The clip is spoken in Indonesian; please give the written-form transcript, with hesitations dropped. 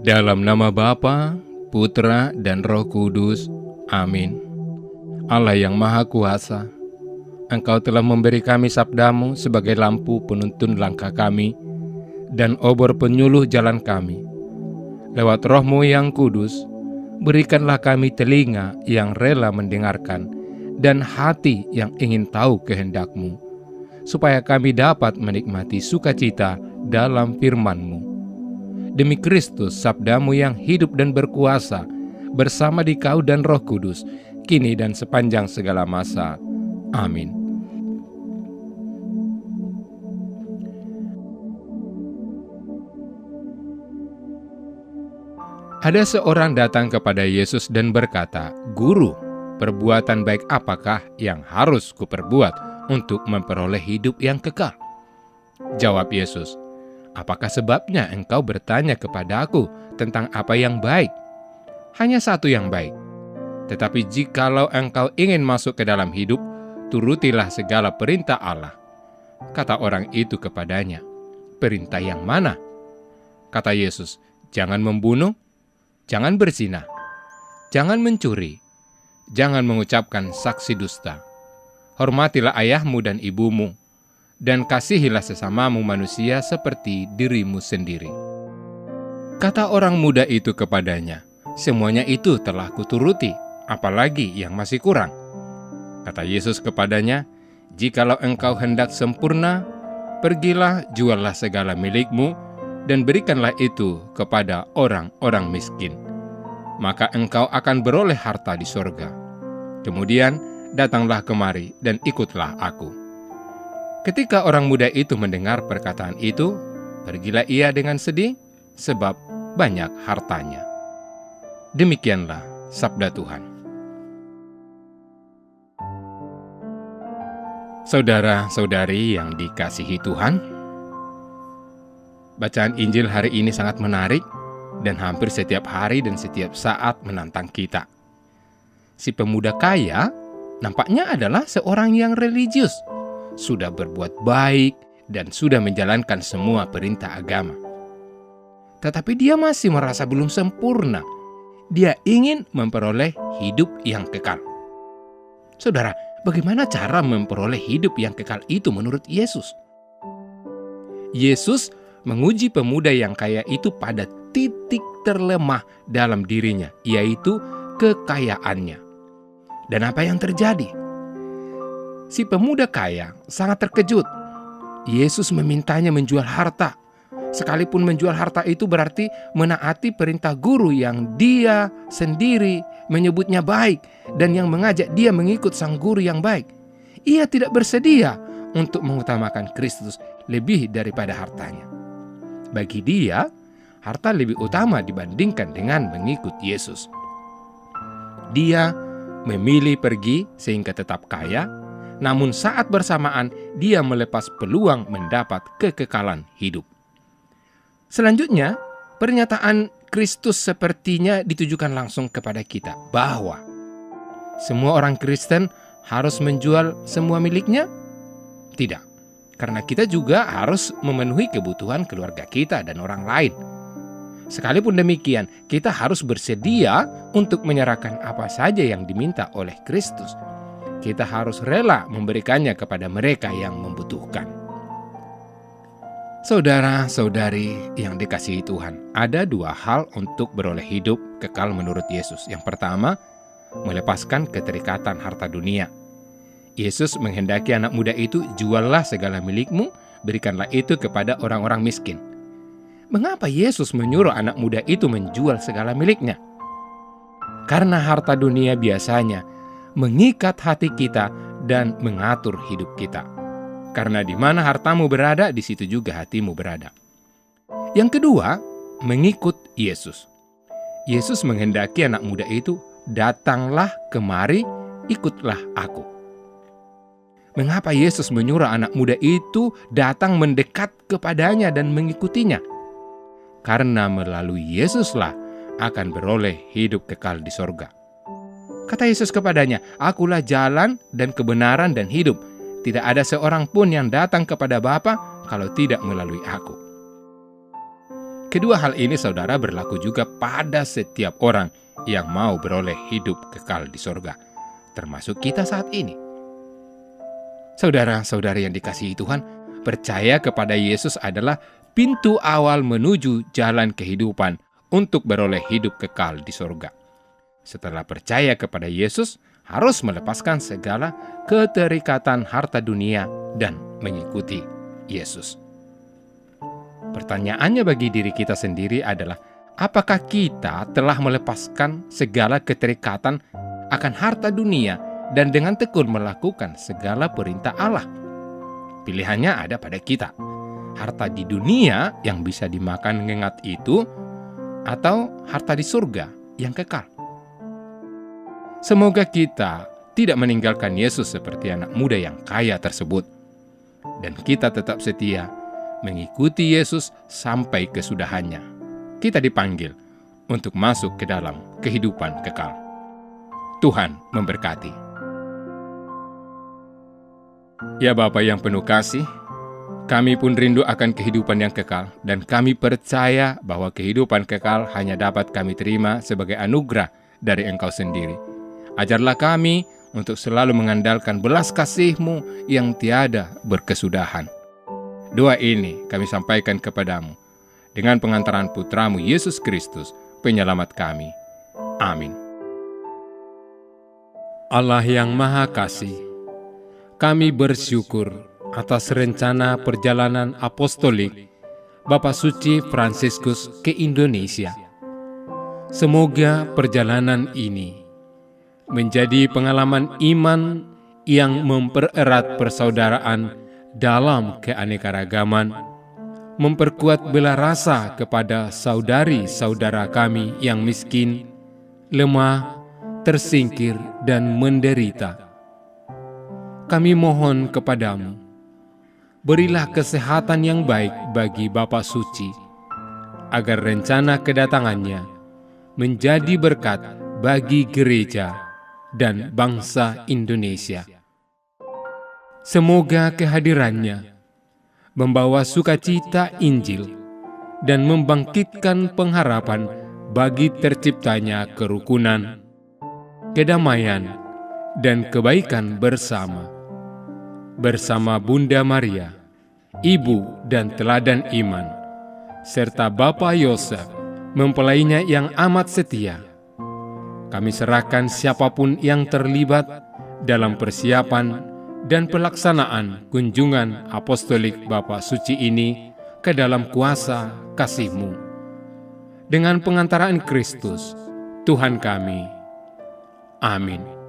Dalam nama Bapa, Putra, dan Roh Kudus. Amin. Allah yang Maha Kuasa, Engkau telah memberi kami sabdamu sebagai lampu penuntun langkah kami dan obor penyuluh jalan kami. Lewat Roh-Mu yang kudus, berikanlah kami telinga yang rela mendengarkan dan hati yang ingin tahu kehendak-Mu, supaya kami dapat menikmati sukacita dalam firman-Mu. Demi Kristus, sabdamu yang hidup dan berkuasa, bersama Dikau dan Roh Kudus, kini dan sepanjang segala masa. Amin. Ada seorang datang kepada Yesus dan berkata, "Guru, perbuatan baik apakah yang harus kuperbuat untuk memperoleh hidup yang kekal?" Jawab Yesus, "Apakah sebabnya engkau bertanya kepadaku tentang apa yang baik? Hanya satu yang baik. Tetapi jikalau engkau ingin masuk ke dalam hidup, turutilah segala perintah Allah." Kata orang itu kepadanya, "Perintah yang mana?" Kata Yesus, "Jangan membunuh, jangan berzina, jangan mencuri, jangan mengucapkan saksi dusta. Hormatilah ayahmu dan ibumu, dan kasihilah sesamamu manusia seperti dirimu sendiri." Kata orang muda itu kepadanya, "Semuanya itu telah kuturuti, apalagi yang masih kurang?" Kata Yesus kepadanya, "Jikalau engkau hendak sempurna, pergilah, juallah segala milikmu, dan berikanlah itu kepada orang-orang miskin. Maka engkau akan beroleh harta di sorga. Kemudian datanglah kemari dan ikutlah aku." Ketika orang muda itu mendengar perkataan itu, pergilah ia dengan sedih, sebab banyak hartanya. Demikianlah sabda Tuhan. Saudara-saudari yang dikasihi Tuhan, bacaan Injil hari ini sangat menarik dan hampir setiap hari dan setiap saat menantang kita. Si pemuda kaya nampaknya adalah seorang yang religius, sudah berbuat baik dan sudah menjalankan semua perintah agama. Tetapi dia masih merasa belum sempurna. Dia ingin memperoleh hidup yang kekal. Saudara, bagaimana cara memperoleh hidup yang kekal itu menurut Yesus? Yesus menguji pemuda yang kaya itu pada titik terlemah dalam dirinya, yaitu kekayaannya. Dan apa yang terjadi? Si pemuda kaya sangat terkejut. Yesus memintanya menjual harta. Sekalipun menjual harta itu berarti menaati perintah guru yang dia sendiri menyebutnya baik dan yang mengajak dia mengikut sang guru yang baik. Ia tidak bersedia untuk mengutamakan Kristus lebih daripada hartanya. Bagi dia, harta lebih utama dibandingkan dengan mengikut Yesus. Dia memilih pergi sehingga tetap kaya, namun saat bersamaan dia melepas peluang mendapat kekekalan hidup. Selanjutnya, pernyataan Kristus sepertinya ditujukan langsung kepada kita, bahwa semua orang Kristen harus menjual semua miliknya? Tidak, karena kita juga harus memenuhi kebutuhan keluarga kita dan orang lain. Sekalipun demikian, kita harus bersedia untuk menyerahkan apa saja yang diminta oleh Kristus. Kita harus rela memberikannya kepada mereka yang membutuhkan. Saudara-saudari yang dikasihi Tuhan, ada dua hal untuk beroleh hidup kekal menurut Yesus. Yang pertama, melepaskan keterikatan harta dunia. Yesus menghendaki anak muda itu, "Juallah segala milikmu, berikanlah itu kepada orang-orang miskin." Mengapa Yesus menyuruh anak muda itu menjual segala miliknya? Karena harta dunia biasanya mengikat hati kita dan mengatur hidup kita. Karena di mana hartamu berada, di situ juga hatimu berada. Yang kedua, mengikut Yesus. Yesus menghendaki anak muda itu, "Datanglah kemari, ikutlah aku." Mengapa Yesus menyuruh anak muda itu datang mendekat kepadanya dan mengikutinya? Karena melalui Yesuslah akan beroleh hidup kekal di sorga. Kata Yesus kepadanya, "Akulah jalan dan kebenaran dan hidup. Tidak ada seorang pun yang datang kepada Bapa kalau tidak melalui aku." Kedua hal ini, saudara, berlaku juga pada setiap orang yang mau beroleh hidup kekal di sorga, termasuk kita saat ini. Saudara-saudari yang dikasihi Tuhan, percaya kepada Yesus adalah pintu awal menuju jalan kehidupan untuk beroleh hidup kekal di sorga. Setelah percaya kepada Yesus, harus melepaskan segala keterikatan harta dunia dan mengikuti Yesus. Pertanyaannya bagi diri kita sendiri adalah, apakah kita telah melepaskan segala keterikatan akan harta dunia dan dengan tekun melakukan segala perintah Allah? Pilihannya ada pada kita. Harta di dunia yang bisa dimakan ngengat itu, atau harta di surga yang kekal. Semoga kita tidak meninggalkan Yesus seperti anak muda yang kaya tersebut, dan kita tetap setia mengikuti Yesus sampai kesudahannya. Kita dipanggil untuk masuk ke dalam kehidupan kekal. Tuhan memberkati. Ya Bapa yang penuh kasih, kami pun rindu akan kehidupan yang kekal, dan kami percaya bahwa kehidupan kekal hanya dapat kami terima sebagai anugerah dari Engkau sendiri. Ajarlah kami untuk selalu mengandalkan belas kasih-Mu yang tiada berkesudahan. Doa ini kami sampaikan kepadamu dengan pengantaran Putra-Mu Yesus Kristus, Penyelamat kami. Amin. Allah yang Maha Kasih, kami bersyukur atas rencana perjalanan apostolik Bapak Suci Fransiskus ke Indonesia. Semoga perjalanan ini menjadi pengalaman iman yang mempererat persaudaraan dalam keanekaragaman, memperkuat bela rasa kepada saudari-saudara kami yang miskin, lemah, tersingkir, dan menderita. Kami mohon kepadamu, berilah kesehatan yang baik bagi Bapak Suci, agar rencana kedatangannya menjadi berkat bagi gereja dan bangsa Indonesia. Semoga kehadirannya membawa sukacita Injil dan membangkitkan pengharapan bagi terciptanya kerukunan, kedamaian, dan kebaikan bersama. Bersama Bunda Maria, Ibu dan Teladan Iman, serta Bapak Yosef, mempelainya yang amat setia, kami serahkan siapapun yang terlibat dalam persiapan dan pelaksanaan kunjungan apostolik Bapak Suci ini ke dalam kuasa kasih-Mu. Dengan pengantaraan Kristus, Tuhan kami. Amin.